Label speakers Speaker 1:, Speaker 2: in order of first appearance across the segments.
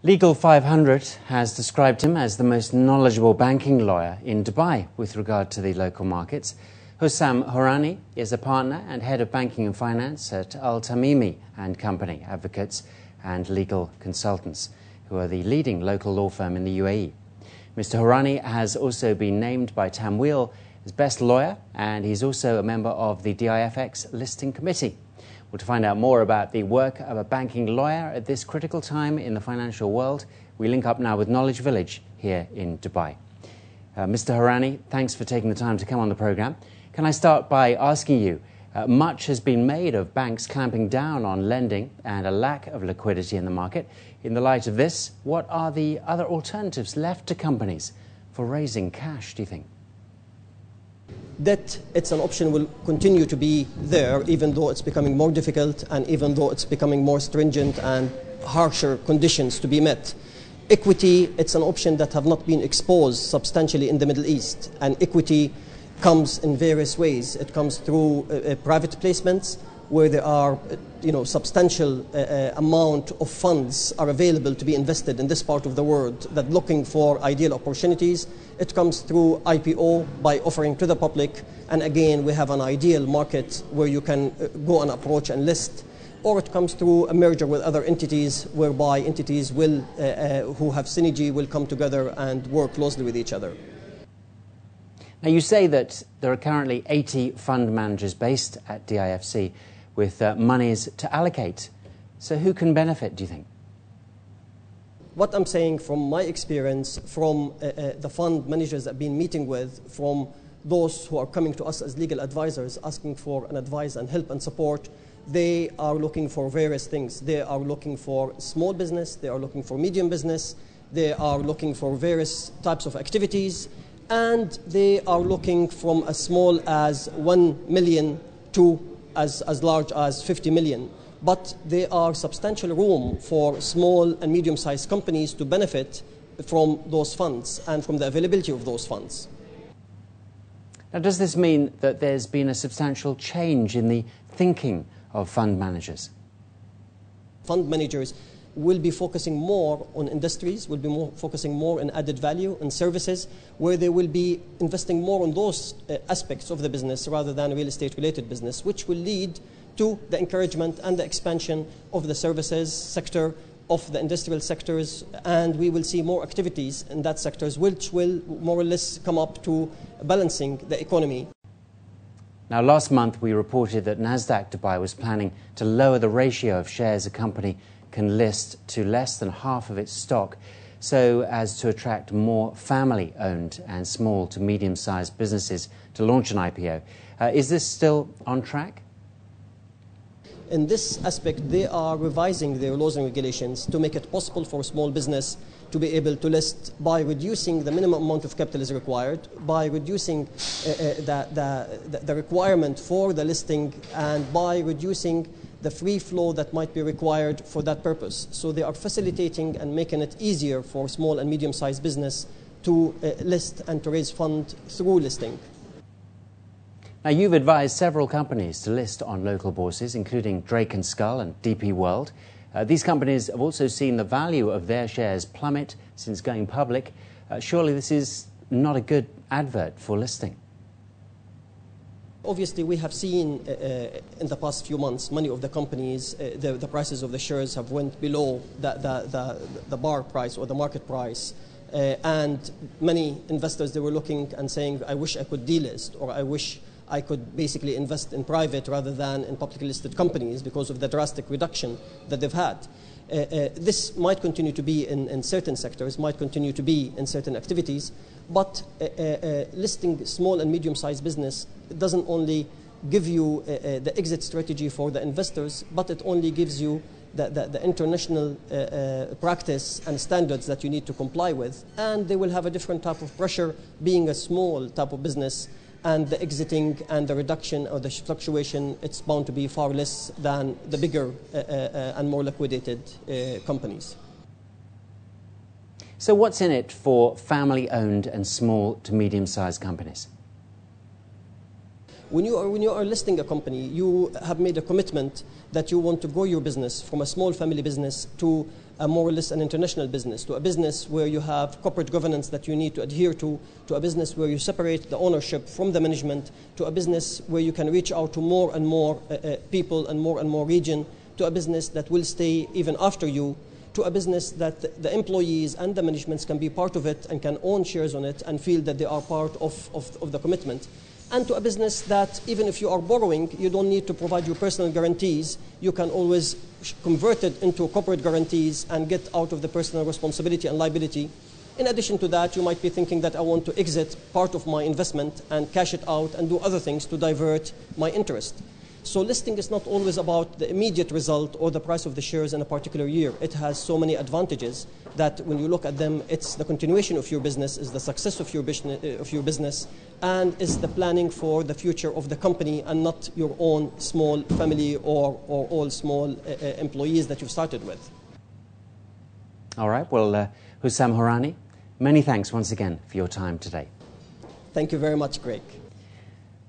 Speaker 1: Legal 500 has described him as the most knowledgeable banking lawyer in Dubai with regard to the local markets. HusamHourani is a partner and head of banking and finance at Al-Tamimi and Company, advocates and legal consultants, who are the leading local law firm in the UAE. Mr. Hourani has also been named by Tamwil as best lawyer, and he's also a member of the DIFX listing committee. Well, to find out more about the work of a banking lawyer at this critical time in the financial world, we link up now with Knowledge Village here in Dubai. Mr. Hourani, thanks for taking the time to come on the programme. Can I start by asking you, much has been made of banks clamping down on lending and a lack of liquidity in the market. In the light of this, what are the other alternatives left to companies for raising cash, do you think?
Speaker 2: That it's an option will continue to be there, even though it's becoming more difficult and even though it's becoming more stringent and harsher conditions to be met. Equity, it's an option that have not been exposed substantially in the Middle East, and equity comes in various ways. It comes through private placements, where there are substantial amount of funds are available to be invested in this part of the world that looking for ideal opportunities. It comes through IPO by offering to the public, and again we have an ideal market where you can go and approach and list, or it comes through a merger with other entities whereby entities will who have synergy will come together and work closely with each other.
Speaker 1: Now, you say that there are currently 80 fund managers based at DIFC with monies to allocate. So who can benefit, do you think?
Speaker 2: What I'm saying from my experience, from the fund managers I've been meeting with, from those who are coming to us as legal advisors asking for an advice and help and support, they are looking for various things. They are looking for small business, they are looking for medium business, they are looking for various types of activities, and they are looking from as small as 1 million to as large as 50 million. But there are substantial room for small and medium-sized companies to benefit from those funds and from the availability of those funds.
Speaker 1: Now, does this mean that there's been a substantial change in the thinking of fund managers?
Speaker 2: Fund managers will be focusing more on industries, will be focusing more on added value and services, where they will be investing more on those aspects of the business rather than real estate related business, which will lead to the encouragement and the expansion of the services sector, of the industrial sectors, and we will see more activities in that sectors, which will more or less come up to balancing the economy.
Speaker 1: Now, last month we reported that Nasdaq Dubai was planning to lower the ratio of shares a company can list to less than half of its stock, so as to attract more family-owned and small to medium-sized businesses to launch an IPO. Is this still on track?
Speaker 2: In this aspect, they are revising their laws and regulations to make it possible for small business to be able to list by reducing the minimum amount of capital is required, by reducing the requirement for the listing, and by reducing the free flow that might be required for that purpose. So they are facilitating and making it easier for small and medium-sized business to list and to raise funds through listing.
Speaker 1: Now, you've advised several companies to list on local bourses, including Drake & Skull and DP World. These companies have also seen the value of their shares plummet since going public. Surely this is not a good advert for listing.
Speaker 2: Obviously, we have seen in the past few months, many of the companies, the prices of the shares have went below the bar price or the market price. And many investors, they were looking and saying, I wish I could delist, or I wish I could basically invest in private rather than in publicly listed companies because of the drastic reduction that they've had. This might continue to be in certain sectors, might continue to be in certain activities, but listing small and medium-sized business doesn't only give you the exit strategy for the investors, but it only gives you the international practice and standards that you need to comply with, and they will have a different type of pressure being a small type of business, and the exiting and the reduction or the fluctuation, it's bound to be far less than the bigger and more liquidated companies.
Speaker 1: So what's in it for family-owned and small to medium-sized companies?
Speaker 2: When you are listing a company, you have made a commitment that you want to grow your business from a small family business to a more or less an international business, to a business where you have corporate governance that you need to adhere to a business where you separate the ownership from the management, to a business where you can reach out to more and more people and more region, to a business that will stay even after you, to a business that the employees and the managements can be part of it and can own shares on it and feel that they are part of the commitment. And to a business that even if you are borrowing, you don't need to provide your personal guarantees. You can always convert it into corporate guarantees and get out of the personal responsibility and liability. In addition to that, you might be thinking that I want to exit part of my investment and cash it out and do other things to divert my interest. So listing is not always about the immediate result or the price of the shares in a particular year. It has so many advantages that when you look at them, it's the continuation of your business, is the success of your business, and is the planning for the future of the company and not your own small family or all small employees that you've started with.
Speaker 1: All right, well, HusamHourani, many thanks once again for your time today.
Speaker 2: Thank you very much, Greg.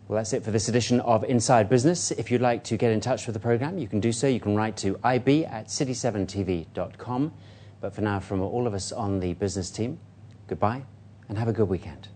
Speaker 1: Well, that's it for this edition of Inside Business. If you'd like to get in touch with the programme, you can do so. You can write to ib@city7tv.com. But for now, from all of us on the business team, goodbye and have a good weekend.